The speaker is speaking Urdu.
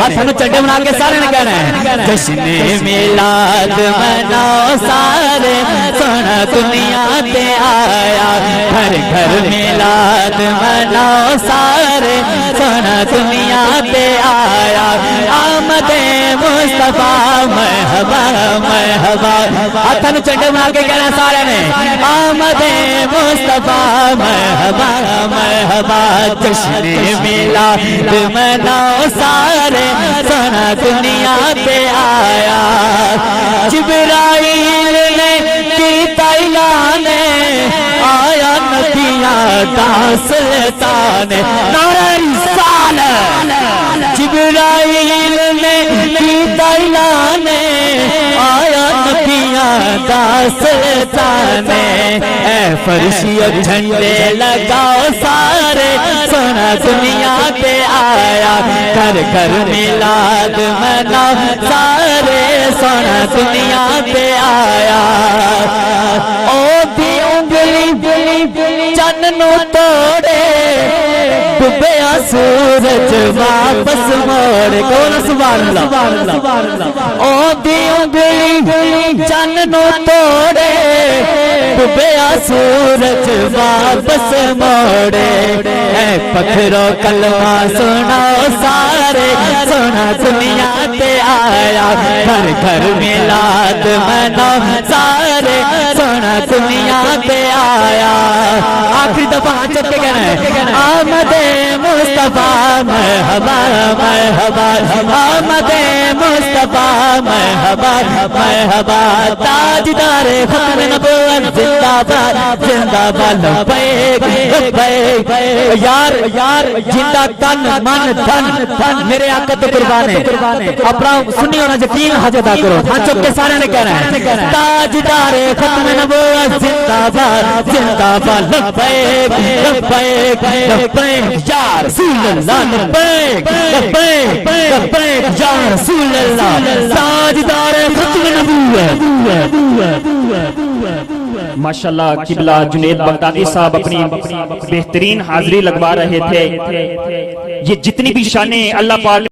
ہاتھوں چڈے بنا کے سارے نے کہنا ہے جشن میلاد مناؤ سارے سونا دنیا تے آیا گھر گھر میلاد مناؤ سارے سونا دنیا تے آیا آمد مصطفیٰ مرحبا مرحبا ہاتھوں چڈے بنا کے کہنا سارے نے آمد مصطفیٰ مرحبا مرحبا جشن میلاد مناؤ سارے سونا دنیا پہ آیا جبرائیل نے کیتا اعلان آیا نبیاں دا سلطان نعرہ رسالت جبرائیل نے کیتا اعلان آیا نبیاں دا سلطان اے فرشیو جھنڈے لگاؤ سارے سونا دنیا پہ آیا گھر گھر میلاد مناؤ سارے سونا دنیا پہ آیا او بھی انگلی چن نو توڑے ڈوبیا سورج واپس موڑ کون سبحان اللہ او بھی انگلی چن نو توڑے ڈوبیا سورج واپس موڑے اے پتھرو کلمہ سناؤ سارے سونا دنیا تے آیا گھر گھر میلاد مناؤ سارے سونا دنیا تے آیا آخری دفعہ چپ کے کہنا ہے آمد مصطفیٰ مرحبا مرحبا آمد مصطفیٰ مرحبا مرحبا تاجدار ختم نبوت زندہ باد زندہ باد لبیک لبیک یار یار جندہ تن من دھن میرے آقا تو قربان ہے اپنا سنی ہونا یقین حج ادا کرو ہاں چپ کے سارے نے کہنا ہے تاجدار ختم نبوت زندہ باد لبیک لبیک لبیک یا رسول اللہ لبیک لبیک لبیک یا رسول اللہ تاجدار ختم نبوت ماشاءاللہ قبلہ جنید بغدادی صاحب اپنی بہترین حاضری لگوا رہے تھے یہ جتنی بھی شانیں اللہ پاک